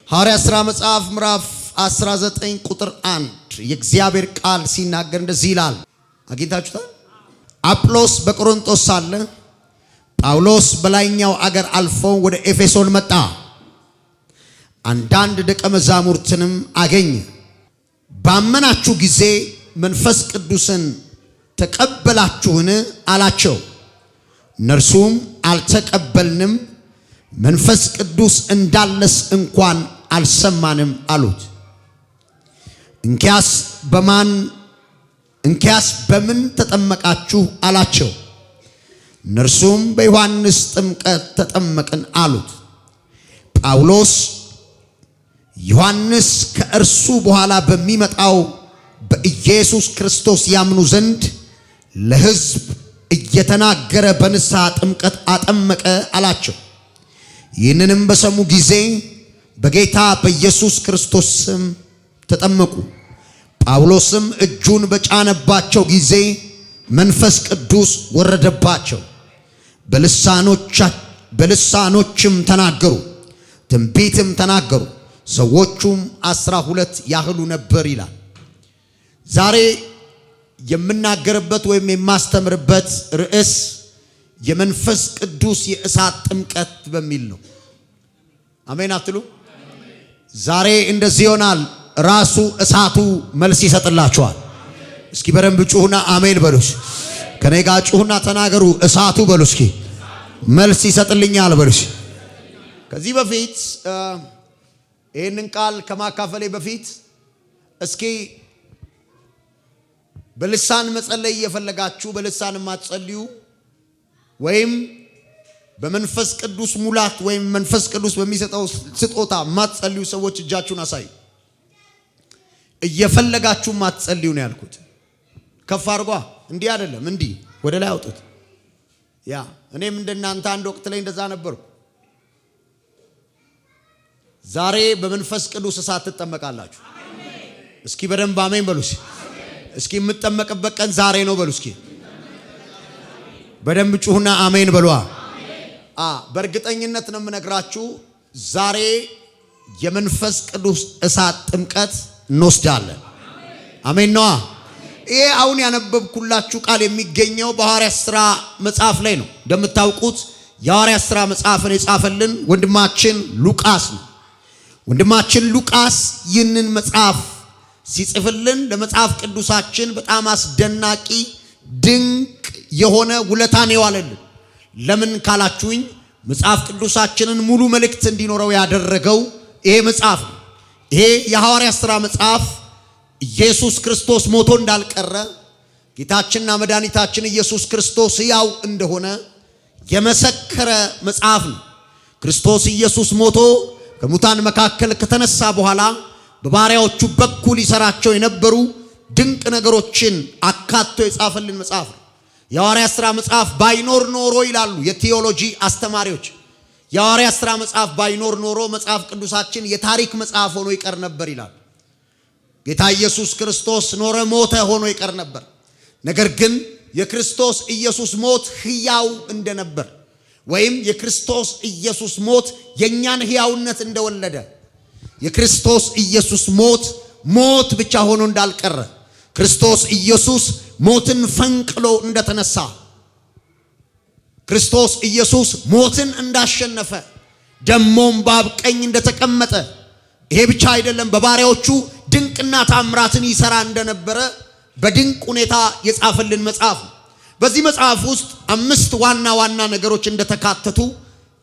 ሐዋርያት ሥራ መጽሐፍ ምዕራፍ 19 ቁጥር 1 የእግዚአብሔር ቃል ሲናገር እንደዚህ ይላል። አግኝታችሁታል? አጵሎስ በቆሮንቶስ ሳለ ጳውሎስ በላይኛው አገር አልፎ ወደ ኤፌሶን መጣ። አንዳንድ ደቀ መዛሙርትንም አገኘ። ባመናችሁ ጊዜ መንፈስ ቅዱስን ተቀበላችሁን አላቸው። እነርሱም አልተቀበልንም፣ መንፈስ ቅዱስ እንዳለስ እንኳን አልሰማንም አሉት። እንኪያስ በምን ተጠመቃችሁ አላቸው። እነርሱም በዮሐንስ ጥምቀት ተጠመቅን አሉት። ጳውሎስ ዮሐንስ ከእርሱ በኋላ በሚመጣው በኢየሱስ ክርስቶስ ያምኑ ዘንድ ለሕዝብ እየተናገረ በንስሐ ጥምቀት አጠመቀ አላቸው። ይህንንም በሰሙ ጊዜ በጌታ በኢየሱስ ክርስቶስ ስም ተጠመቁ። ጳውሎስም እጁን በጫነባቸው ጊዜ መንፈስ ቅዱስ ወረደባቸው፣ በልሳኖችም ተናገሩ፣ ትንቢትም ተናገሩ። ሰዎቹም 12 ያህሉ ነበር ይላል። ዛሬ የምናገርበት ወይም የማስተምርበት ርዕስ የመንፈስ ቅዱስ የእሳት ጥምቀት በሚል ነው። አሜን አትሉ? ዛሬ እንደዚህ ይሆናል። ራሱ እሳቱ መልስ ይሰጥላችኋል። እስኪ በደንብ ጩሁና አሜን በሉስ። ከኔ ጋር ጩሁና ተናገሩ። እሳቱ በሉ እስኪ መልስ ይሰጥልኛል በሉስ። ከዚህ በፊት ይህንን ቃል ከማካፈሌ በፊት እስኪ በልሳን መጸለይ እየፈለጋችሁ በልሳን የማትጸልዩ ወይም በመንፈስ ቅዱስ ሙላት ወይም መንፈስ ቅዱስ በሚሰጠው ስጦታ የማትጸልዩ ሰዎች እጃችሁን አሳዩ። እየፈለጋችሁ የማትጸልዩ ነው ያልኩት። ከፍ አድርጓ። እንዲህ አይደለም፣ እንዲህ ወደ ላይ አውጡት። ያ እኔም እንደናንተ አንድ ወቅት ላይ እንደዛ ነበርኩ። ዛሬ በመንፈስ ቅዱስ እሳት ትጠመቃላችሁ። እስኪ በደንብ አሜን በሉ። እስኪ የምትጠመቅበት ቀን ዛሬ ነው በሉ። እስኪ በደንብ ጩሁና አሜን በሉ። በእርግጠኝነት ነው የምነግራችሁ፣ ዛሬ የመንፈስ ቅዱስ እሳት ጥምቀት እንወስዳለን። አሜን ነዋ። ይሄ አሁን ያነበብኩላችሁ ቃል የሚገኘው በሐዋርያት ሥራ መጽሐፍ ላይ ነው። እንደምታውቁት የሐዋርያት ሥራ መጽሐፍን የጻፈልን ወንድማችን ሉቃስ ነው። ወንድማችን ሉቃስ ይህንን መጽሐፍ ሲጽፍልን ለመጽሐፍ ቅዱሳችን በጣም አስደናቂ ድንቅ የሆነ ውለታን የዋለልን። ለምን ካላችሁኝ መጽሐፍ ቅዱሳችንን ሙሉ መልእክት እንዲኖረው ያደረገው ይሄ መጽሐፍ ነው። ይሄ የሐዋርያት ሥራ መጽሐፍ ኢየሱስ ክርስቶስ ሞቶ እንዳልቀረ፣ ጌታችንና መድኃኒታችን ኢየሱስ ክርስቶስ ሕያው እንደሆነ የመሰከረ መጽሐፍ ነው። ክርስቶስ ኢየሱስ ሞቶ ከሙታን መካከል ከተነሳ በኋላ በባሪያዎቹ በኩል ይሰራቸው የነበሩ ድንቅ ነገሮችን አካቶ የጻፈልን መጽሐፍ ነው። የሐዋርያት ሥራ መጽሐፍ ባይኖር ኖሮ ይላሉ የቴዎሎጂ አስተማሪዎች፣ የሐዋርያት ሥራ መጽሐፍ ባይኖር ኖሮ መጽሐፍ ቅዱሳችን የታሪክ መጽሐፍ ሆኖ ይቀር ነበር ይላሉ። ጌታ ኢየሱስ ክርስቶስ ኖረ፣ ሞተ፣ ሆኖ ይቀር ነበር። ነገር ግን የክርስቶስ ኢየሱስ ሞት ሕያው እንደነበር ወይም የክርስቶስ ኢየሱስ ሞት የኛን ሕያውነት እንደወለደ፣ የክርስቶስ ኢየሱስ ሞት ብቻ ሆኖ እንዳልቀረ፣ ክርስቶስ ኢየሱስ ሞትን ፈንቅሎ እንደተነሳ፣ ክርስቶስ ኢየሱስ ሞትን እንዳሸነፈ፣ ደሞም በአብ ቀኝ እንደተቀመጠ፣ ይሄ ብቻ አይደለም፣ በባሪያዎቹ ድንቅና ታምራትን ይሰራ እንደነበረ በድንቅ ሁኔታ የጻፈልን መጽሐፍ ነው። በዚህ መጽሐፍ ውስጥ 5 ዋና ዋና ነገሮች እንደተካተቱ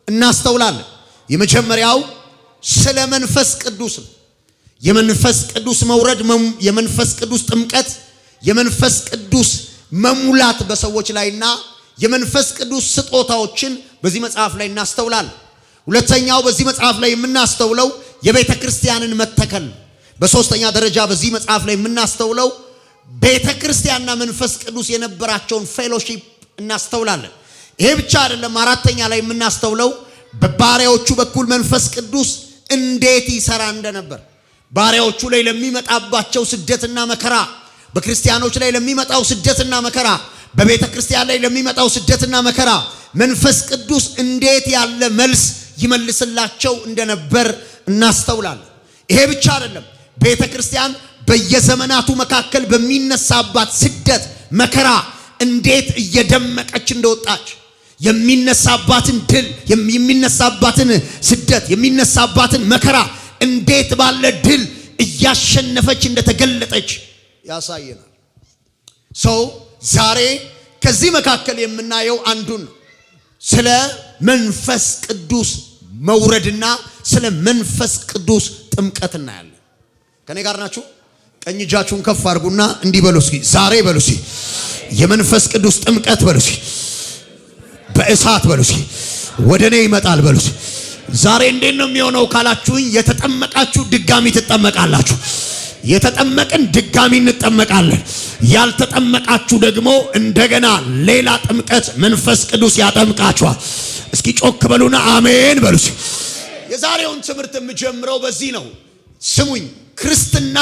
እናስተውላለን። የመጀመሪያው ስለ መንፈስ ቅዱስ ነው። የመንፈስ ቅዱስ መውረድ፣ የመንፈስ ቅዱስ ጥምቀት፣ የመንፈስ ቅዱስ መሙላት በሰዎች ላይና የመንፈስ ቅዱስ ስጦታዎችን በዚህ መጽሐፍ ላይ እናስተውላለን። ሁለተኛው በዚህ መጽሐፍ ላይ የምናስተውለው የቤተ ክርስቲያንን መተከል። በሶስተኛ ደረጃ በዚህ መጽሐፍ ላይ የምናስተውለው ቤተ ክርስቲያንና መንፈስ ቅዱስ የነበራቸውን ፌሎሺፕ እናስተውላለን። ይሄ ብቻ አይደለም። አራተኛ ላይ የምናስተውለው በባሪያዎቹ በኩል መንፈስ ቅዱስ እንዴት ይሰራ እንደነበር፣ ባሪያዎቹ ላይ ለሚመጣባቸው ስደትና መከራ፣ በክርስቲያኖች ላይ ለሚመጣው ስደትና መከራ፣ በቤተ ክርስቲያን ላይ ለሚመጣው ስደትና መከራ መንፈስ ቅዱስ እንዴት ያለ መልስ ይመልስላቸው እንደነበር እናስተውላለን። ይሄ ብቻ አይደለም። ቤተክርስቲያን በየዘመናቱ መካከል በሚነሳባት ስደት መከራ እንዴት እየደመቀች እንደወጣች የሚነሳባትን ድል የሚነሳባትን ስደት የሚነሳባትን መከራ እንዴት ባለ ድል እያሸነፈች እንደተገለጠች ያሳየናል። ሰው ዛሬ ከዚህ መካከል የምናየው አንዱን ስለ መንፈስ ቅዱስ መውረድና ስለ መንፈስ ቅዱስ ጥምቀት እናያለን። ከኔ ጋር ናችሁ? ቀኝ እጃችሁን ከፍ አድርጉና እንዲህ በሉ እስኪ፣ ዛሬ በሉ እስኪ የመንፈስ ቅዱስ ጥምቀት በሉ እስኪ፣ በእሳት በሉ እስኪ ወደኔ ይመጣል በሉ እስኪ። ዛሬ እንዴት ነው የሚሆነው ካላችሁኝ፣ የተጠመቃችሁ ድጋሚ ትጠመቃላችሁ። የተጠመቅን ድጋሚ እንጠመቃለን። ያልተጠመቃችሁ ደግሞ እንደገና ሌላ ጥምቀት መንፈስ ቅዱስ ያጠምቃችኋል። እስኪ ጮክ በሉና አሜን በሉ። የዛሬውን ትምህርት የምጀምረው በዚህ ነው። ስሙኝ፣ ክርስትና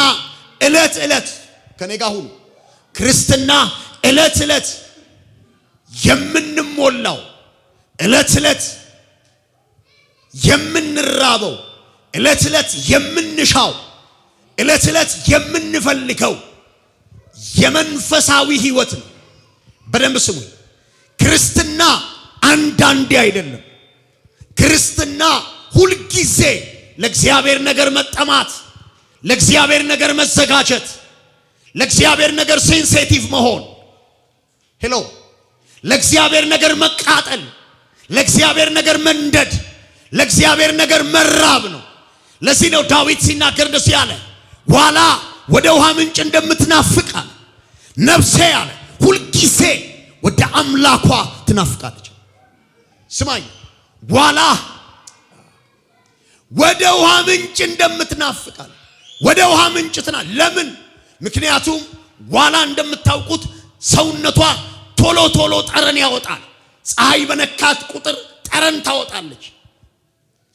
ዕለት ዕለት ከኔ ጋር ሁኑ። ክርስትና ዕለት ዕለት የምንሞላው፣ ዕለት ዕለት የምንራበው፣ ዕለት ዕለት የምንሻው፣ ዕለት ዕለት የምንፈልገው የመንፈሳዊ ህይወት ነው። በደንብ ስሙኝ። ክርስትና አንዳንዴ አይደለም። ክርስትና ሁልጊዜ ለእግዚአብሔር ነገር መጠማት፣ ለእግዚአብሔር ነገር መዘጋጀት፣ ለእግዚአብሔር ነገር ሴንሲቲቭ መሆን፣ ሄሎ፣ ለእግዚአብሔር ነገር መቃጠል፣ ለእግዚአብሔር ነገር መንደድ፣ ለእግዚአብሔር ነገር መራብ ነው። ለዚህ ነው ዳዊት ሲናገር እንደዚህ ያለ፣ ዋላ ወደ ውሃ ምንጭ እንደምትናፍቅ አለ ነፍሴ አለ ሁልጊዜ ወደ አምላኳ ትናፍቃለች። ስማኝ፣ ዋላ ወደ ውሃ ምንጭ እንደምትናፍቅ አለ። ወደ ውሃ ምንጭ ለምን? ምክንያቱም ዋላ እንደምታውቁት ሰውነቷ ቶሎ ቶሎ ጠረን ያወጣል። ፀሐይ በነካት ቁጥር ጠረን ታወጣለች።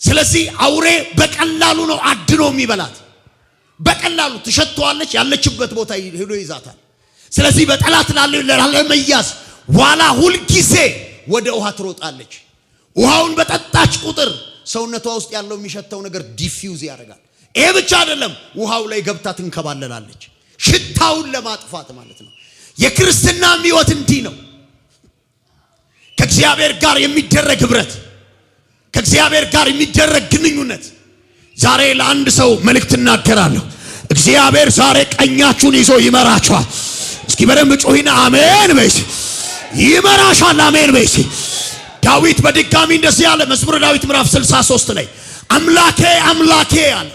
ስለዚህ አውሬ በቀላሉ ነው አድኖ የሚበላት። በቀላሉ ትሸተዋለች፣ ያለችበት ቦታ ሄዶ ይዛታል። ስለዚህ በጠላት ላለመያዝ ዋላ ሁል ጊዜ ወደ ውሃ ትሮጣለች። ውሃውን በጠጣች ቁጥር ሰውነቷ ውስጥ ያለው የሚሸተው ነገር ዲፊውዝ ያደርጋል። ይሄ ብቻ አይደለም፣ ውሃው ላይ ገብታ ትንከባለላለች፣ ሽታውን ለማጥፋት ማለት ነው። የክርስትና ሕይወት እንዲህ ነው። ከእግዚአብሔር ጋር የሚደረግ ህብረት፣ ከእግዚአብሔር ጋር የሚደረግ ግንኙነት። ዛሬ ለአንድ ሰው መልእክት እናገራለሁ። እግዚአብሔር ዛሬ ቀኛችሁን ይዞ ይመራችኋል። እስኪ በደንብ ጮሂና አሜን በይ። ይመራሻል። አሜን በይ። ዳዊት በድጋሚ እንደዚህ ያለ መዝሙረ ዳዊት ምዕራፍ 63 ላይ አምላኬ አምላኬ አለ፣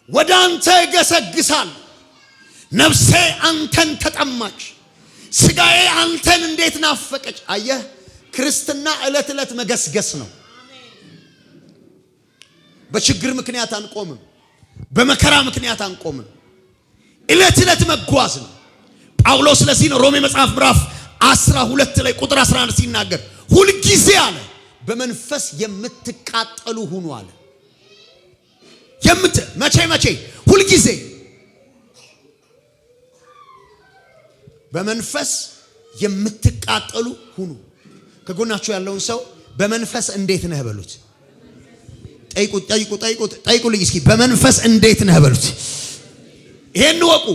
ወደ አንተ እገሰግሳለሁ፣ ነፍሴ አንተን ተጠማች፣ ስጋዬ አንተን እንዴት ናፈቀች። አየህ፣ ክርስትና ዕለት ዕለት መገስገስ ነው። በችግር ምክንያት አንቆምም፣ በመከራ ምክንያት አንቆምም። ዕለት ዕለት መጓዝ ነው። ጳውሎስ ለዚህ ነው ሮሜ መጽሐፍ ምዕራፍ 12 ላይ ቁጥር 11 ሲናገር ሁልጊዜ አለ በመንፈስ የምትቃጠሉ ሁኑ አለ። መቼ ሁልጊዜ በመንፈስ የምትቃጠሉ ሁኑ። ከጎናችሁ ያለውን ሰው በመንፈስ እንዴት ነህ በሉት። ጠይቁልኝ እስኪ በመንፈስ እንዴት ነህ በሉት። ይሄን ወቁ።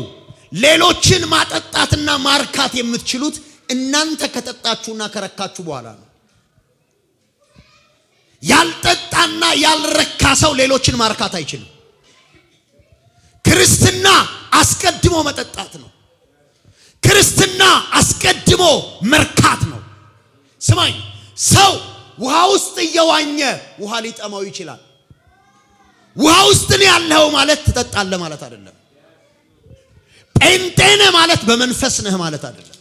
ሌሎችን ማጠጣትና ማርካት የምትችሉት እናንተ ከጠጣችሁና ከረካችሁ በኋላ ነው። ያልጠጣና ያልረካ ሰው ሌሎችን ማርካት አይችልም። ክርስትና አስቀድሞ መጠጣት ነው። ክርስትና አስቀድሞ መርካት ነው። ስማኝ፣ ሰው ውሃ ውስጥ እየዋኘ ውሃ ሊጠማው ይችላል። ውሃ ውስጥ ነው ያለው ማለት ትጠጣለህ ማለት አይደለም። ጴንጤ ነህ ማለት በመንፈስ ነህ ማለት አይደለም።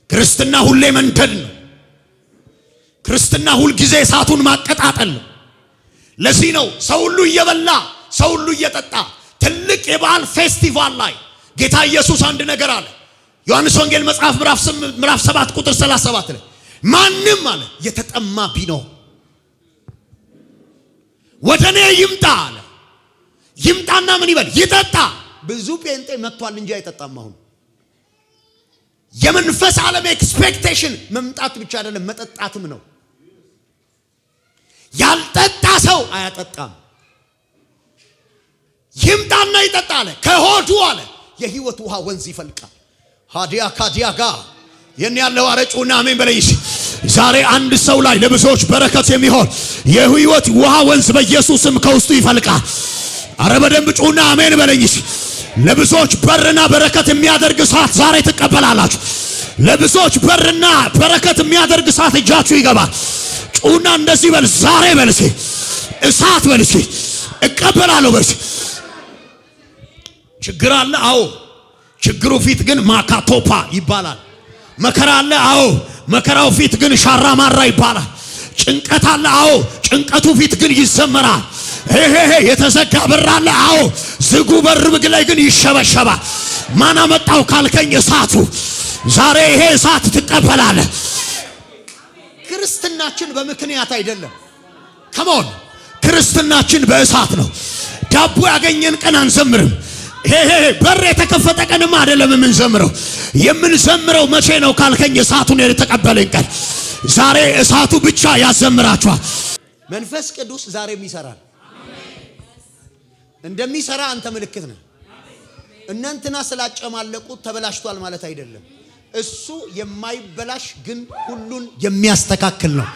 ክርስትና ሁሌ መንደድ ነው። ክርስትና ሁል ጊዜ እሳቱን ማቀጣጠል ነው። ለዚህ ነው ሰው ሁሉ እየበላ ሰው ሁሉ እየጠጣ ትልቅ የበዓል ፌስቲቫል ላይ ጌታ ኢየሱስ አንድ ነገር አለ። ዮሐንስ ወንጌል መጽሐፍ ምዕራፍ 7 ቁጥር 37 ላይ ማንም አለ የተጠማ ቢኖር ወደኔ ይምጣ አለ። ይምጣና ምን ይበል? ይጠጣ። ብዙ ጴንጤ መጥቷል እንጂ አይጠጣም። አሁን የመንፈስ ዓለም ኤክስፔክቴሽን መምጣት ብቻ አይደለም መጠጣትም ነው። ያልጠጣ ሰው አያጠጣም። ይምጣና ይጠጣ አለ። ከሆዱ አለ የህይወት ውሃ ወንዝ ይፈልቃል። ሃዲያ ካዲያጋ የኔ ያለው አረጩና አሜን በለይሽ። ዛሬ አንድ ሰው ላይ ለብዙዎች በረከት የሚሆን የህይወት ውሃ ወንዝ በኢየሱስም ከውስጡ ይፈልቃል። አረ በደንብ ጩና አሜን በለይሽ። ለብዙዎች በርና በረከት የሚያደርግ እሳት ዛሬ ትቀበላላችሁ። ለብዙዎች በርና በረከት የሚያደርግ እሳት እጃችሁ ይገባል። ጩና እንደዚህ በል ዛሬ በልሲ እሳት በልሲ እቀበላለሁ በልሲ። ችግር አለ አዎ፣ ችግሩ ፊት ግን ማካቶፓ ይባላል። መከራ አለ አዎ፣ መከራው ፊት ግን ሻራ ማራ ይባላል። ጭንቀት አለ አዎ፣ ጭንቀቱ ፊት ግን ይዘመራል። የተዘጋ በር አለ አዎ፣ ዝጉ በር ላይ ግን ይሸበሸባል። ማን አመጣው ካልከኝ እሳቱ። ዛሬ ይሄ እሳት ትቀበላለህ። ክርስትናችን በምክንያት አይደለም። ከሞን ክርስትናችን በእሳት ነው። ዳቦ ያገኘን ቀን አንዘምርም። በር የተከፈተ ቀንማ አይደለም የምንዘምረው። የምንዘምረው መቼ ነው ካልከኝ እሳቱን የተቀበለን ቀን። ዛሬ እሳቱ ብቻ ያዘምራችኋል። መንፈስ ቅዱስ ዛሬም ይሰራል። እንደሚሰራ አንተ ምልክት ነህ። እናንተና ስላጨማለቁት ተበላሽቷል ማለት አይደለም። እሱ የማይበላሽ ግን ሁሉን የሚያስተካክል ነው።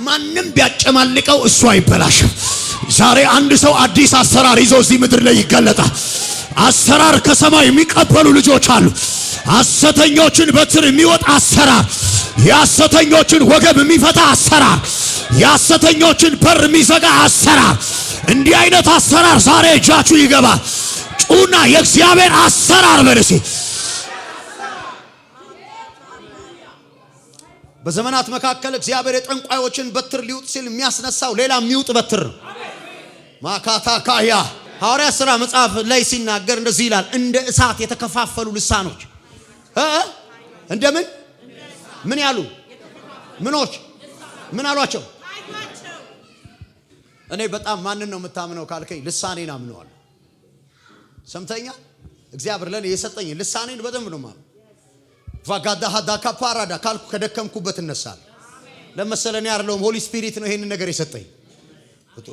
ማንም ቢያጨማልቀው እሱ አይበላሽም። ዛሬ አንድ ሰው አዲስ አሰራር ይዞ እዚህ ምድር ላይ ይገለጣል። አሰራር ከሰማይ የሚቀበሉ ልጆች አሉ። ሐሰተኞችን በትር የሚወጣ አሰራር፣ የሐሰተኞችን ወገብ የሚፈታ አሰራር፣ የሐሰተኞችን በር የሚዘጋ አሰራር። እንዲህ አይነት አሰራር ዛሬ እጃችሁ ይገባል። ጩና የእግዚአብሔር አሰራር በርሲ። በዘመናት መካከል እግዚአብሔር የጠንቋዮችን በትር ሊውጥ ሲል የሚያስነሳው ሌላ የሚውጥ በትር ነው። ማካታ ካያ ሐዋርያት ሥራ መጽሐፍ ላይ ሲናገር እንደዚህ ይላል። እንደ እሳት የተከፋፈሉ ልሳኖች እንደምን ምን ያሉ ምኖች ምን አሏቸው? እኔ በጣም ማንን ነው የምታምነው ካልከኝ ልሳኔን አምነዋለሁ። ሰምተኛ እግዚአብሔር ለኔ የሰጠኝ ልሳኔን በደንብ ነው ማለት ቫጋዳ ሃዳ ካፓራዳ ካልኩ ከደከምኩበት እነሳለሁ። ለመሰለኝ ያርለውም ሆሊ ስፒሪት ነው ይሄን ነገር የሰጠኝ።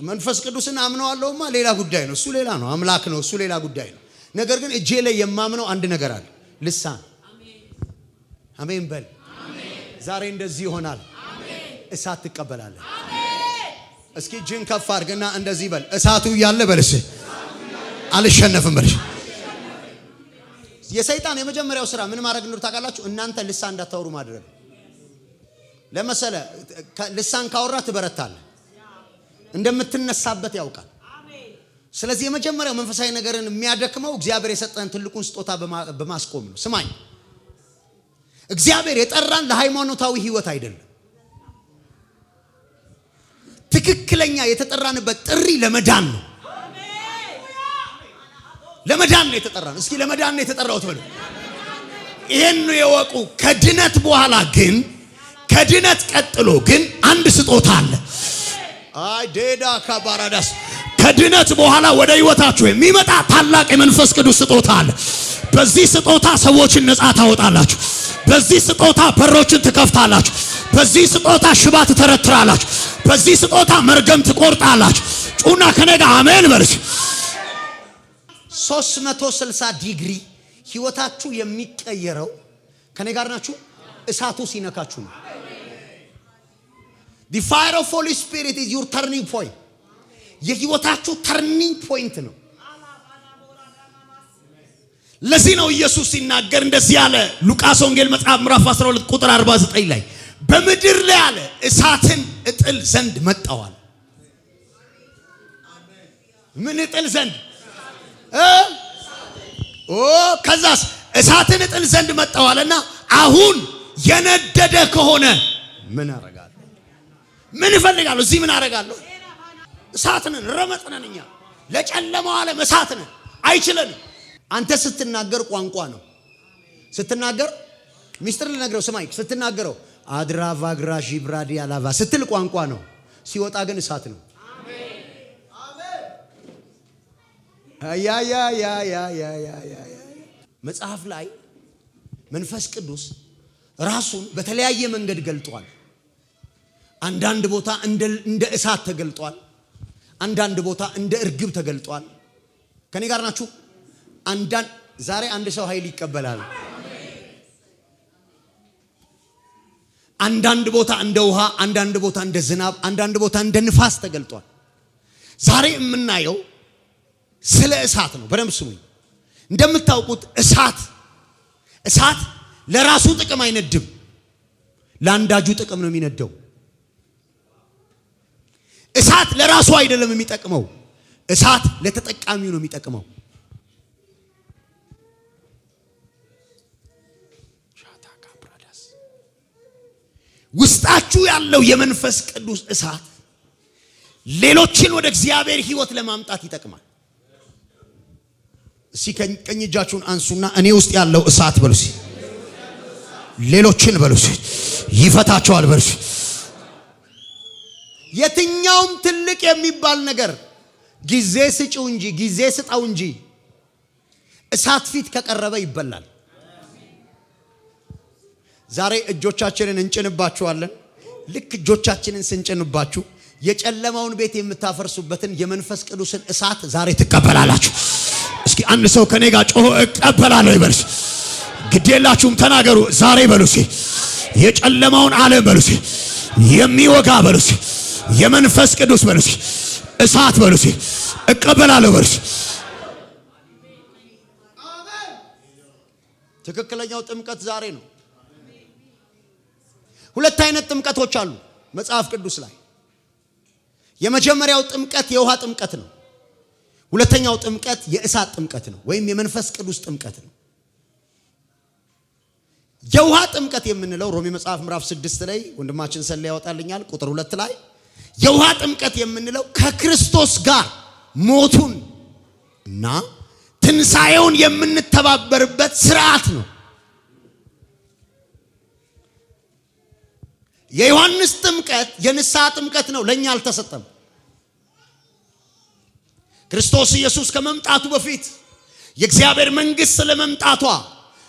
መንፈስ ቅዱስን አምነዋለሁማ ሌላ ጉዳይ ነው። እሱ ሌላ ነው፣ አምላክ ነው፣ እሱ ሌላ ጉዳይ ነው። ነገር ግን እጄ ላይ የማምነው አንድ ነገር አለ፣ ልሳን። አሜን በል። ዛሬ እንደዚህ ይሆናል። እሳት ትቀበላለህ። እስኪ እጅን ከፍ አድርግና እንደዚህ በል፣ እሳቱ እያለ በልስ አልሸነፍም በልሽ። የሰይጣን የመጀመሪያው ስራ ምን ማድረግ ነው ታውቃላችሁ? እናንተ ልሳን እንዳታወሩ ማድረግ። ለምሳሌ ልሳን ካወራ ትበረታለህ፣ እንደምትነሳበት ያውቃል። ስለዚህ የመጀመሪያው መንፈሳዊ ነገርን የሚያደክመው እግዚአብሔር የሰጠን ትልቁን ስጦታ በማስቆም ነው። ስማኝ፣ እግዚአብሔር የጠራን ለሃይማኖታዊ ህይወት አይደለም። ትክክለኛ የተጠራንበት ጥሪ ለመዳን ነው። ለመዳን ነው የተጠራን። እስኪ ለመዳን ነው የተጠራሁት በሉ። ይሄን ነው የወቁ። ከድነት በኋላ ግን ከድነት ቀጥሎ ግን አንድ ስጦታ አለ። አይ ዴዳ ካባራዳስ ከድነት በኋላ ወደ ህይወታችሁ የሚመጣ ታላቅ የመንፈስ ቅዱስ ስጦታ አለ። በዚህ ስጦታ ሰዎችን ነፃ ታወጣላችሁ። በዚህ ስጦታ በሮችን ትከፍታላችሁ። በዚህ ስጦታ ሽባ ትተረትራላችሁ። በዚህ ስጦታ መርገም ትቆርጣላችሁ። ጩና ከነጋ አሜን በርሽ። 360 ዲግሪ ህይወታችሁ የሚቀየረው ከኔ ጋር ናችሁ እሳቱ ሲነካችሁ ነው። The fire of Holy Spirit is your turning point. የህይወታችሁ turning point ነው። ለዚህ ነው ኢየሱስ ሲናገር እንደዚህ ያለ ሉቃስ ወንጌል መጽሐፍ ምዕራፍ 12 ቁጥር 49 ላይ በምድር ላይ አለ እሳትን እጥል ዘንድ መጣዋል። ምን እጥል ዘንድ? ከዛስ እሳትን እጥል ዘንድ መጣዋልና አሁን የነደደ ከሆነ ምን አረጋለሁ? ምን እፈልጋለሁ? እዚህ ምን አረጋለሁ? እሳትነን ረመጥነን እኛ ለጨለማው ዓለም እሳትነን አይችለንም። አንተ ስትናገር ቋንቋ ነው። ስትናገር ሚስጥር ልነግረው ስማኝ። ስትናገረው አድራቫ ግራጂ ብራዲ አላቫ ስትል ቋንቋ ነው። ሲወጣ ግን እሳት ነው። መጽሐፍ ላይ መንፈስ ቅዱስ ራሱን በተለያየ መንገድ ገልጧል። አንዳንድ ቦታ እንደ እሳት ተገልጧል። አንዳንድ ቦታ እንደ እርግብ ተገልጧል። ከኔ ጋር ናችሁ? ዛሬ አንድ ሰው ኃይል ይቀበላል። አንዳንድ ቦታ እንደ ውሃ፣ አንዳንድ ቦታ እንደ ዝናብ፣ አንዳንድ ቦታ እንደ ንፋስ ተገልጧል። ዛሬ የምናየው ስለ እሳት ነው። በደንብ ስሙኝ። እንደምታውቁት እሳት ለራሱ ጥቅም አይነድም፣ ለአንዳጁ ጥቅም ነው የሚነደው። እሳት ለራሱ አይደለም የሚጠቅመው፣ እሳት ለተጠቃሚው ነው የሚጠቅመው። ውስጣችሁ ያለው የመንፈስ ቅዱስ እሳት ሌሎችን ወደ እግዚአብሔር ሕይወት ለማምጣት ይጠቅማል። እስኪ ቀኝ እጃችሁን አንሱና እኔ ውስጥ ያለው እሳት በሉሲ፣ ሌሎችን በሉሲ ይፈታቸዋል በሉሲ። የትኛውም ትልቅ የሚባል ነገር ጊዜ ስጪው እንጂ ጊዜ ስጣው እንጂ እሳት ፊት ከቀረበ ይበላል። ዛሬ እጆቻችንን እንጭንባችኋለን። ልክ እጆቻችንን ስንጭንባችሁ የጨለማውን ቤት የምታፈርሱበትን የመንፈስ ቅዱስን እሳት ዛሬ ትቀበላላችሁ። እስኪ አንድ ሰው ከኔ ጋር ጮሆ እቀበላለሁ ይበልስ። ግዴላችሁም ተናገሩ ዛሬ በሉሲ። የጨለማውን ዓለም በሉሲ የሚወጋ በሉሲ የመንፈስ ቅዱስ በሉሲ እሳት በሉሲ እቀበላለሁ በሉሲ። ትክክለኛው ጥምቀት ዛሬ ነው። ሁለት አይነት ጥምቀቶች አሉ መጽሐፍ ቅዱስ ላይ። የመጀመሪያው ጥምቀት የውሃ ጥምቀት ነው። ሁለተኛው ጥምቀት የእሳት ጥምቀት ነው፣ ወይም የመንፈስ ቅዱስ ጥምቀት ነው። የውሃ ጥምቀት የምንለው ሮሜ መጽሐፍ ምዕራፍ 6 ላይ ወንድማችን ሰለ ያወጣልኛል ቁጥር 2 ላይ የውሃ ጥምቀት የምንለው ከክርስቶስ ጋር ሞቱን እና ትንሣኤውን የምንተባበርበት ስርዓት ነው። የዮሐንስ ጥምቀት የንስሐ ጥምቀት ነው፣ ለኛ አልተሰጠም። ክርስቶስ ኢየሱስ ከመምጣቱ በፊት የእግዚአብሔር መንግሥት ስለመምጣቷ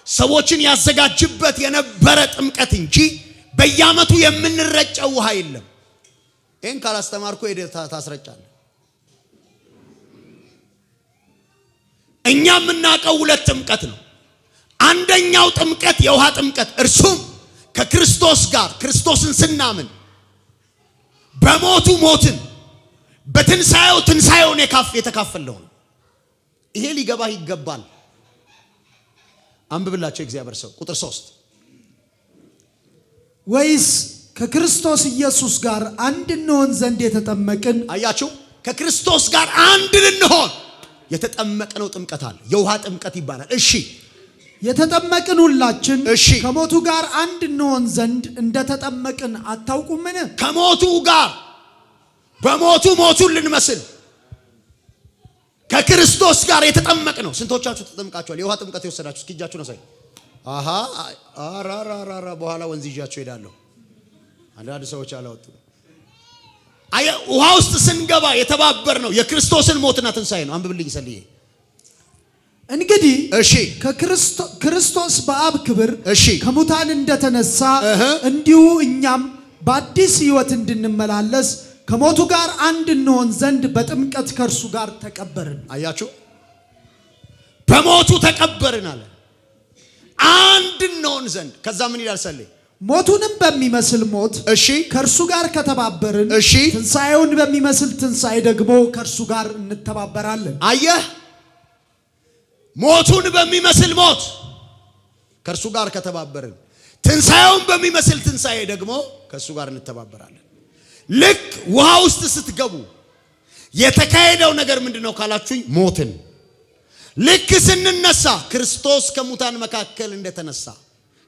ሰዎችን ያዘጋጅበት የነበረ ጥምቀት እንጂ በየዓመቱ የምንረጨው ውሃ የለም። ይህን ካላስተማርኩ ሄደህ ታስረጫለህ። እኛ የምናውቀው ሁለት ጥምቀት ነው። አንደኛው ጥምቀት የውሃ ጥምቀት፣ እርሱም ከክርስቶስ ጋር ክርስቶስን ስናምን በሞቱ ሞትን በትንሣኤው ትንሣኤውን የተካፈለው ነው። ይሄ ሊገባህ ይገባል። አንብብላችሁ እግዚአብሔር ሰው ቁጥር 3 ወይስ ከክርስቶስ ኢየሱስ ጋር አንድ እንሆን ዘንድ የተጠመቅን። አያችሁ፣ ከክርስቶስ ጋር አንድ ልንሆን የተጠመቅነው ጥምቀት አለ። የውሃ ጥምቀት ይባላል። እሺ፣ የተጠመቅን ሁላችን ከሞቱ ጋር አንድ እንሆን ዘንድ እንደተጠመቅን አታውቁምን? ከሞቱ ጋር በሞቱ ሞቱን ልንመስል ከክርስቶስ ጋር የተጠመቅነው። ስንቶቻችሁ ተጠምቃችኋል? የውሃ ጥምቀት የወሰዳችሁ እስኪ እጃችሁን አሳዩ። አሃ አራራራ በኋላ ወንዝ ይዣችሁ ሄዳለሁ። አንዳንድ ሰዎች አላወጡ። ውሃ ውስጥ ስንገባ የተባበር ነው የክርስቶስን ሞትና ትንሣኤ ነው። አንብብልኝ ሰልዬ። እንግዲህ እሺ፣ ክርስቶስ በአብ ክብር ከሙታን እንደተነሳ እንዲሁ እኛም በአዲስ ሕይወት እንድንመላለስ ከሞቱ ጋር አንድ እንሆን ዘንድ በጥምቀት ከእርሱ ጋር ተቀበርን። አያችሁ፣ በሞቱ ተቀበርን አለ። አንድ እንሆን ዘንድ ከዛ ምን ይላል ሰልዬ? ሞቱንም በሚመስል ሞት ከእርሱ ጋር ከተባበርን ትንሣኤውን በሚመስል ትንሣኤ ደግሞ ከእርሱ ጋር እንተባበራለን። አየህ፣ ሞቱን በሚመስል ሞት ከእርሱ ጋር ከተባበርን ትንሣኤውን በሚመስል ትንሣኤ ደግሞ ከእርሱ ጋር እንተባበራለን። ልክ ውሃ ውስጥ ስትገቡ የተካሄደው ነገር ምንድነው ካላችሁኝ፣ ሞትን። ልክ ስንነሳ ክርስቶስ ከሙታን መካከል እንደተነሳ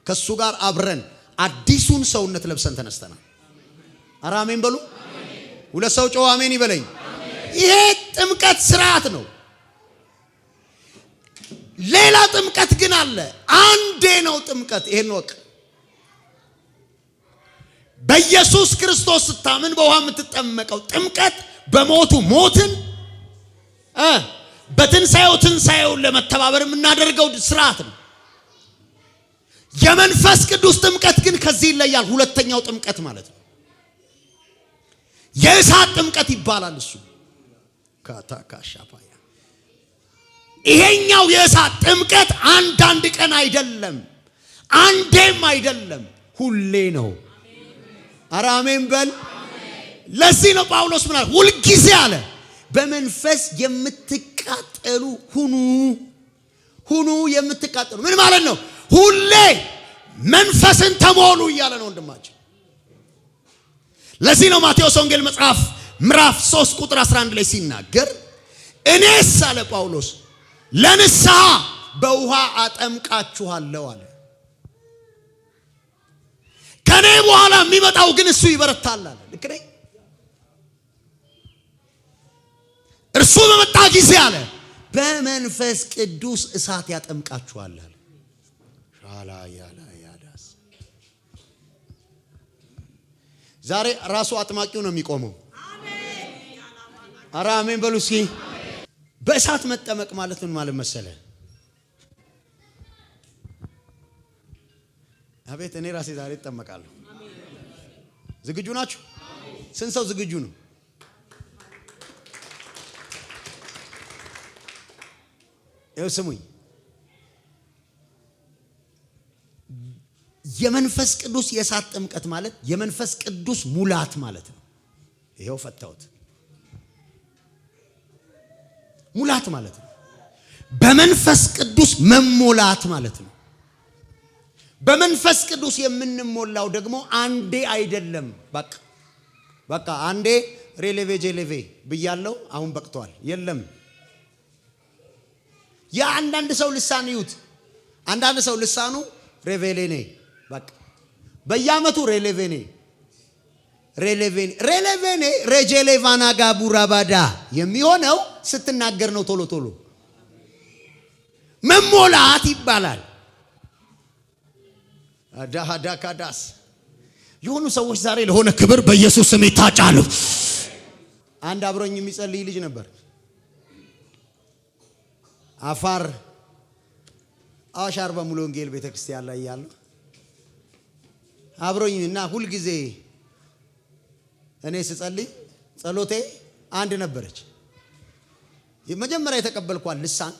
ከእሱ ጋር አብረን አዲሱን ሰውነት ለብሰን ተነስተናል። ኧረ አሜን በሉ። ሁለት ሰው ጮህ አሜን ይበለኝ። ይሄ ጥምቀት ስርዓት ነው። ሌላ ጥምቀት ግን አለ። አንዴ ነው ጥምቀት። ይሄን ወቅ በኢየሱስ ክርስቶስ ስታምን በውሃ የምትጠመቀው ጥምቀት በሞቱ ሞትን በትንሣኤው ትንሣኤውን ለመተባበር የምናደርገው ስርዓት ነው። የመንፈስ ቅዱስ ጥምቀት ግን ከዚህ ይለያል። ሁለተኛው ጥምቀት ማለት ነው። የእሳት ጥምቀት ይባላል። እሱ ካታካሻፓያ ይሄኛው የእሳት ጥምቀት አንዳንድ ቀን አይደለም፣ አንዴም አይደለም፣ ሁሌ ነው። ኧረ አሜን በል። ለዚህ ነው ጳውሎስ ምን አለ? ሁልጊዜ አለ በመንፈስ የምትቃጠሉ ሁኑ የምትቃጠሉ። ምን ማለት ነው? ሁሌ መንፈስን ተሞሉ እያለ ነው ወንድማችን። ለዚህ ነው ማቴዎስ ወንጌል መጽሐፍ ምዕራፍ 3 ቁጥር 11 ላይ ሲናገር እኔስ አለ ጳውሎስ ለንስሐ በውሃ አጠምቃችኋለሁ አለ። ከኔ በኋላ የሚመጣው ግን እሱ ይበረታል አለ። ልክ ነኝ? እርሱ በመጣ ጊዜ አለ በመንፈስ ቅዱስ እሳት ያጠምቃችኋል አለ። ሻላ ያላ ያዳስ ዛሬ ራሱ አጥማቂው ነው የሚቆመው። ኧረ አሜን በሉ እስኪ። በእሳት መጠመቅ ማለት ምን ማለት መሰለ? አቤት እኔ ራሴ ዛሬ እጠመቃለሁ። ዝግጁ ናችሁ? ስንት ሰው ዝግጁ ነው? ይኸው ስሙኝ። የመንፈስ ቅዱስ የእሳት ጥምቀት ማለት የመንፈስ ቅዱስ ሙላት ማለት ነው። ይኸው ፈታሁት። ሙላት ማለት ነው። በመንፈስ ቅዱስ መሞላት ማለት ነው። በመንፈስ ቅዱስ የምንሞላው ደግሞ አንዴ አይደለም። በቃ አንዴ ሬሌቬ ጄሌቬ ብያለው አሁን በቅቷል። የለም የአንዳንድ ሰው ልሳን ይዩት። አንዳንድ ሰው ልሳኑ ሬቬሌኔ በቃ በየአመቱ ሬሌቬኔ ሬጄሌቫና ጋቡራባዳ የሚሆነው ስትናገር ነው። ቶሎ ቶሎ መሞላት ይባላል። አዳሃዳካዳስ የሆኑ ሰዎች ዛሬ ለሆነ ክብር በኢየሱስ ስም ይታጫሉ። አንድ አብሮኝ የሚጸልይ ልጅ ነበር። አፋር አሻር በሙሉ ወንጌል ቤተክርስቲያን ላይ ያለው አብሮኝና ሁል ጊዜ እኔ ስጸልይ ጸሎቴ አንድ ነበረች። የመጀመሪያ የተቀበልኳት ልሳን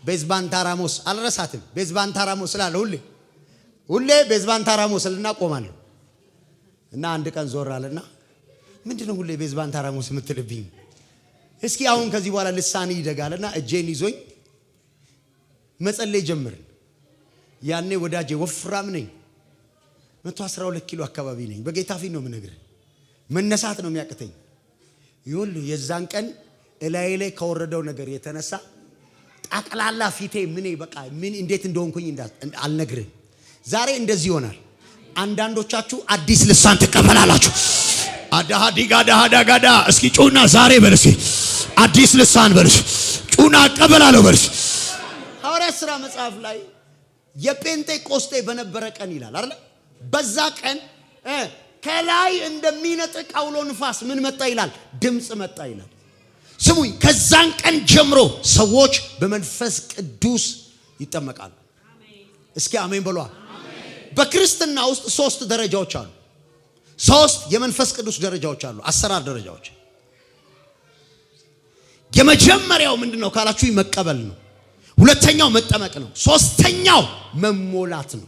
ቤዝባንታራሞስ አልረሳትም። ቤዝባንታራሞስ ስላለ ሁሌ ቤዝባንታራሞስ ልና ቆማለሁ እና አንድ ቀን ዞር አለና ምንድነው ሁሌ ቤዝባንታራሞስ የምትልብኝ? እስኪ አሁን ከዚህ በኋላ ልሳን ይደጋልና እጄን ይዞኝ መጸለይ ጀመርን። ያኔ ወዳጄ ወፍራም ነኝ፣ 112 ኪሎ አካባቢ ነኝ። በጌታ ፊት ነው የምነግርህ፣ መነሳት ነው የሚያቅተኝ። ይኸውልህ የዛን ቀን እላዬ ላይ ከወረደው ነገር የተነሳ ጠቅላላ ፊቴ ምን እንዴት እንደሆንኩኝ አልነግርህ። ዛሬ እንደዚህ ይሆናል። አንዳንዶቻችሁ አዲስ ልሳን ትቀበላላችሁ። አዳሃዲጋዳሃዳጋዳ እስኪ ጩና ዛሬ በልሲ አዲስ ልሳን በልሲ ጩና እቀበላለሁ በልሲ። ሐዋርያት ሥራ መጽሐፍ ላይ የጴንጤቆስጤ በነበረ ቀን ይላል አይደል? በዛ ቀን ከላይ እንደሚነጥቅ አውሎ ንፋስ ምን መጣ ይላል? ድምጽ መጣ ይላል። ስሙኝ፣ ከዛን ቀን ጀምሮ ሰዎች በመንፈስ ቅዱስ ይጠመቃሉ። እስኪ አሜን በሏ። በክርስትና ውስጥ 3 ደረጃዎች አሉ። 3 የመንፈስ ቅዱስ ደረጃዎች አሉ፣ አሰራር ደረጃዎች። የመጀመሪያው ምንድነው ካላችሁ መቀበል ነው። ሁለተኛው መጠመቅ ነው። ሶስተኛው መሞላት ነው።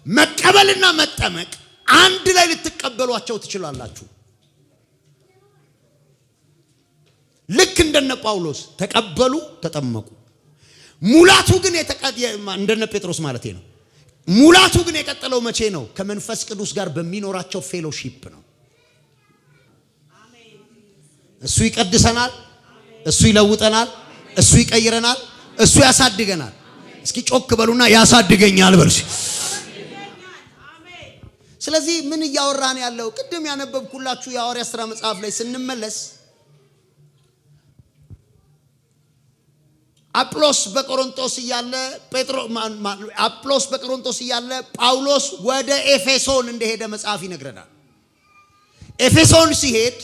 መቀበልና መጠመቅ አንድ ላይ ልትቀበሏቸው ትችላላችሁ። ልክ እንደነ ጳውሎስ ተቀበሉ፣ ተጠመቁ። ሙላቱ ግን እንደነ ጴጥሮስ ማለት ነው። ሙላቱ ግን የቀጠለው መቼ ነው? ከመንፈስ ቅዱስ ጋር በሚኖራቸው ፌሎሺፕ ነው። እሱ ይቀድሰናል፣ እሱ ይለውጠናል፣ እሱ ይቀይረናል፣ እሱ ያሳድገናል። እስኪ ጮክ በሉና ያሳድገኛል በሉ። ስለዚህ ምን እያወራን ያለው? ቅድም ያነበብኩላችሁ የሐዋርያት ሥራ መጽሐፍ ላይ ስንመለስ አጵሎስ በቆሮንቶስ እያለ ጳውሎስ ወደ ኤፌሶን እንደሄደ መጽሐፍ ይነግረናል። ኤፌሶን ሲሄድ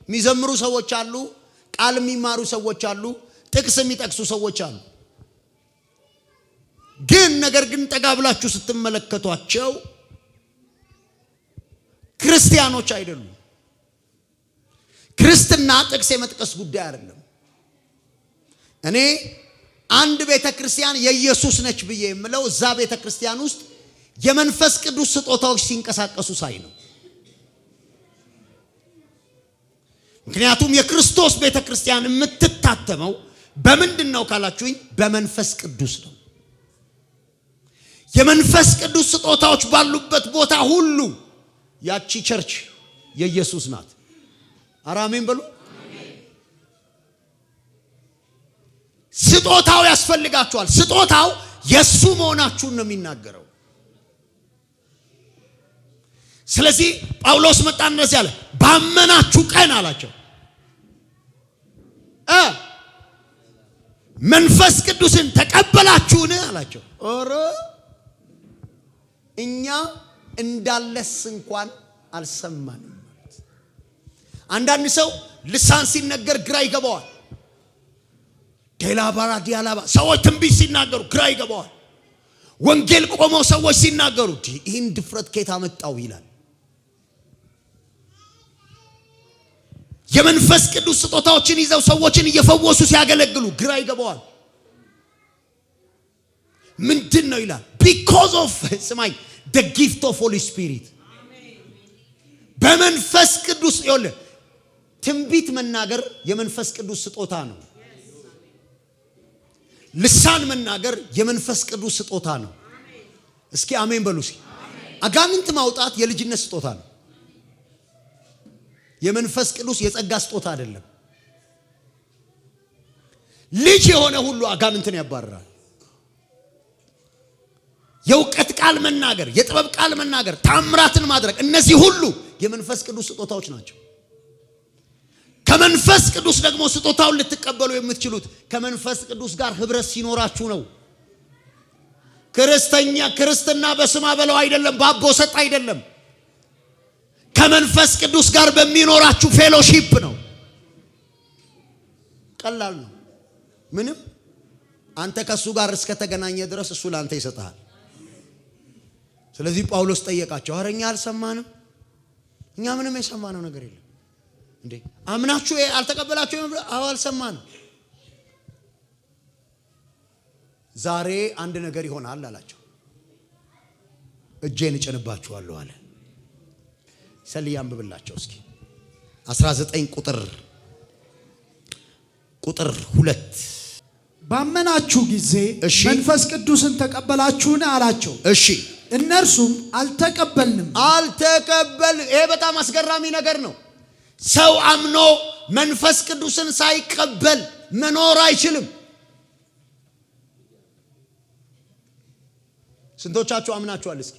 የሚዘምሩ ሰዎች አሉ፣ ቃል የሚማሩ ሰዎች አሉ፣ ጥቅስ የሚጠቅሱ ሰዎች አሉ። ነገር ግን ጠጋ ብላችሁ ስትመለከቷቸው ክርስቲያኖች አይደሉም። ክርስትና ጥቅስ የመጥቀስ ጉዳይ አይደለም። እኔ አንድ ቤተ ክርስቲያን የኢየሱስ ነች ብዬ የምለው እዛ ቤተ ክርስቲያን ውስጥ የመንፈስ ቅዱስ ስጦታዎች ሲንቀሳቀሱ ሳይ ነው። ምክንያቱም የክርስቶስ ቤተ ክርስቲያን የምትታተመው በምንድን ነው ካላችሁኝ፣ በመንፈስ ቅዱስ ነው። የመንፈስ ቅዱስ ስጦታዎች ባሉበት ቦታ ሁሉ ያቺ ቸርች የኢየሱስ ናት። አሜን በሉ። ስጦታው ያስፈልጋችኋል። ስጦታው የሱ መሆናችሁን ነው የሚናገረው። ስለዚህ ጳውሎስ መጣን እንደዚህ አለ፣ ባመናችሁ ቀን አላቸው መንፈስ ቅዱስን ተቀበላችሁን አላቸው። ኦሮ እኛ እንዳለስ እንኳን አልሰማንም። አንዳንድ ሰው ልሳን ሲነገር ግራ ይገባዋል። ዴላባራ ዲያላባ ሰዎች ትንቢት ሲናገሩ ግራ ይገባዋል። ወንጌል ቆመው ሰዎች ሲናገሩ ይህን ድፍረት ከየት አመጣው ይላል። የመንፈስ ቅዱስ ስጦታዎችን ይዘው ሰዎችን እየፈወሱ ሲያገለግሉ ግራ ይገባዋል። ምንድን ነው ይላል? because of ስማኝ the gift of Holy Spirit በመንፈስ ቅዱስ ይወለ ትንቢት መናገር የመንፈስ ቅዱስ ስጦታ ነው። ልሳን መናገር የመንፈስ ቅዱስ ስጦታ ነው። እስኪ አሜን በሉ። አጋንንት ማውጣት የልጅነት ስጦታ ነው። የመንፈስ ቅዱስ የጸጋ ስጦታ አይደለም። ልጅ የሆነ ሁሉ አጋንንትን ያባርራል። የእውቀት ቃል መናገር፣ የጥበብ ቃል መናገር፣ ታምራትን ማድረግ፣ እነዚህ ሁሉ የመንፈስ ቅዱስ ስጦታዎች ናቸው። ከመንፈስ ቅዱስ ደግሞ ስጦታውን ልትቀበሉ የምትችሉት ከመንፈስ ቅዱስ ጋር ህብረት ሲኖራችሁ ነው። ክርስትና በስማ በለው አይደለም፣ ባቦ ሰጥ አይደለም። ከመንፈስ ቅዱስ ጋር በሚኖራችሁ ፌሎሺፕ ነው። ቀላል ነው። ምንም አንተ ከሱ ጋር እስከ ተገናኘ ድረስ እሱ ላንተ ይሰጣል። ስለዚህ ጳውሎስ ጠየቃቸው፣ ኧረ እኛ አልሰማንም፣ እኛ ምንም የሰማነው ነገር የለም። እንዴ አምናችሁ አልተቀበላችሁ? አዎ አልሰማንም። ዛሬ አንድ ነገር ይሆናል አላቸው። እጄን እጭንባችኋለሁ አለ። ሰልይ አንብብላቸው እስኪ 19 ቁጥር 2 ባመናችሁ ጊዜ መንፈስ ቅዱስን ተቀበላችሁን አላቸው። እሺ እነርሱም አልተቀበልንም። ይሄ በጣም አስገራሚ ነገር ነው። ሰው አምኖ መንፈስ ቅዱስን ሳይቀበል መኖር አይችልም። ስንቶቻችሁ አምናችኋል? እስኪ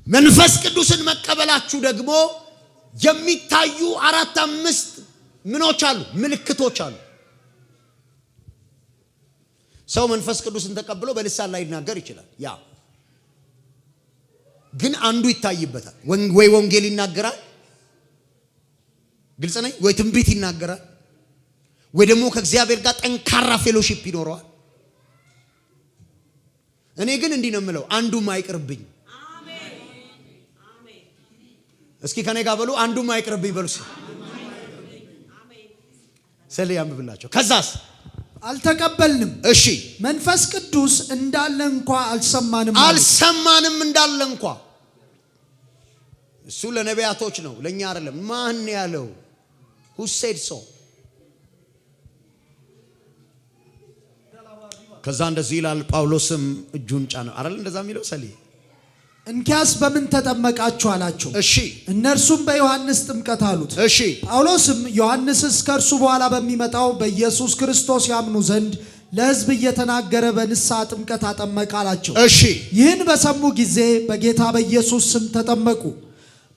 መንፈስ ቅዱስን መቀበላችሁ ደግሞ የሚታዩ 4-5 ምኖች አሉ፣ ምልክቶች አሉ። ሰው መንፈስ ቅዱስን ተቀብሎ በልሳን ላይ ይናገር ይችላል። ያ ግን አንዱ ይታይበታል። ወይ ወንጌል ይናገራል፣ ግልጽ ነኝ፣ ወይ ትንቢት ይናገራል፣ ወይ ደግሞ ከእግዚአብሔር ጋር ጠንካራ ፌሎሺፕ ይኖረዋል። እኔ ግን እንዲህ ነው የምለው፣ አንዱም አይቅርብኝ። እስኪ ከኔ ጋር በሉ፣ አንዱም አይቅርብኝ በሉ። ሰልይ አንብብላቸው። ከዛስ አልተቀበልንም። እሺ መንፈስ ቅዱስ እንዳለ እንኳ አልሰማንም እንዳለ እንኳ። እሱ ለነቢያቶች ነው፣ ለኛ አይደለም። ማን ያለው? who said so? ከዛ እንደዚህ ይላል፣ ጳውሎስም እጁን ጫነ አይደል? እንደዛ የሚለው ሰልይ እንኪያስ በምን ተጠመቃችሁ አላቸው። እሺ እነርሱም በዮሐንስ ጥምቀት አሉት። እሺ ጳውሎስም ዮሐንስስ ከእርሱ በኋላ በሚመጣው በኢየሱስ ክርስቶስ ያምኑ ዘንድ ለሕዝብ እየተናገረ በንስሐ ጥምቀት አጠመቀ አላቸው። እሺ ይህን በሰሙ ጊዜ በጌታ በኢየሱስ ስም ተጠመቁ።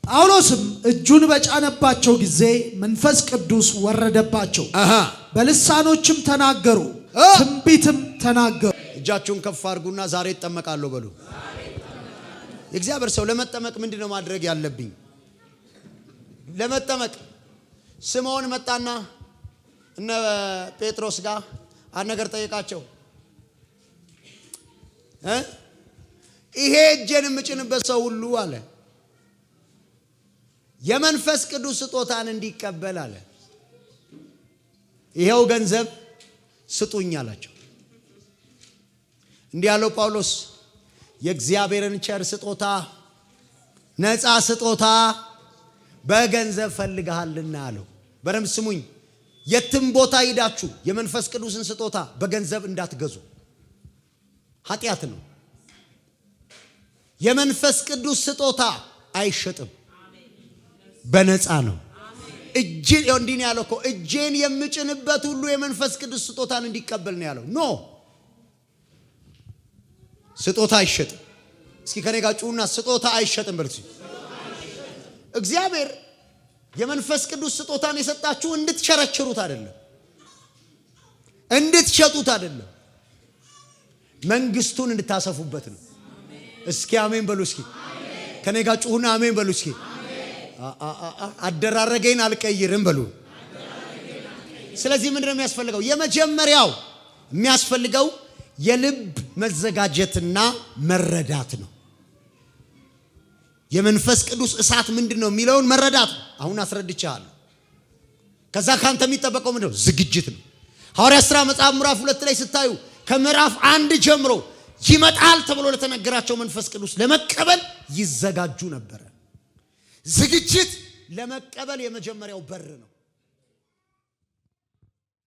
ጳውሎስም እጁን በጫነባቸው ጊዜ መንፈስ ቅዱስ ወረደባቸው፣ በልሳኖችም ተናገሩ፣ ትንቢትም ተናገሩ። እጃችሁን ከፍ አድርጉና ዛሬ እጠመቃለሁ በሉ። የእግዚአብሔር ሰው ለመጠመቅ ምንድነው ማድረግ ያለብኝ? ለመጠመቅ ስምዖን መጣና እነ ጴጥሮስ ጋር አንድ ነገር ጠየቃቸው። ይሄ እጄን የምጭንበት ሰው ሁሉ አለ የመንፈስ ቅዱስ ስጦታን እንዲቀበል አለ ይሄው ገንዘብ ስጡኝ አላቸው። እንዲህ ያለው ጳውሎስ የእግዚአብሔርን ቸር ስጦታ ነፃ ስጦታ በገንዘብ ፈልገሃልና አለው። በደም ስሙኝ፣ የትም ቦታ ሄዳችሁ የመንፈስ ቅዱስን ስጦታ በገንዘብ እንዳትገዙ፣ ኃጢአት ነው። የመንፈስ ቅዱስ ስጦታ አይሸጥም፣ በነፃ ነው። እጄን እንዲህ ያለው እኮ እጄን የምጭንበት ሁሉ የመንፈስ ቅዱስ ስጦታን እንዲቀበል ነው ያለው። ኖ ስጦታ አይሸጥም። እስኪ ከኔ ጋር ጩሁና ስጦታ አይሸጥም በሉ። እግዚአብሔር የመንፈስ ቅዱስ ስጦታን የሰጣችሁ እንድትቸረችሩት አይደለም፣ እንድትሸጡት አይደለም፣ መንግስቱን እንድታሰፉበት ነው። እስኪ አሜን በሉ። እስኪ ከኔ ጋር ጩሁና አሜን በሉ። እስኪ አደራረገኝ አልቀይርም በሉ። ስለዚህ ምንድነው የሚያስፈልገው? የመጀመሪያው የሚያስፈልገው የልብ መዘጋጀትና መረዳት ነው። የመንፈስ ቅዱስ እሳት ምንድነው የሚለውን መረዳት ነው። አሁን አስረድቻለሁ። ከዛ ካንተ የሚጠበቀው ምንድነው? ዝግጅት ነው። ሐዋርያት ሥራ መጽሐፍ ምዕራፍ 2 ላይ ስታዩ ከምዕራፍ 1 ጀምሮ ይመጣል ተብሎ ለተነገራቸው መንፈስ ቅዱስ ለመቀበል ይዘጋጁ ነበር። ዝግጅት ለመቀበል የመጀመሪያው በር ነው።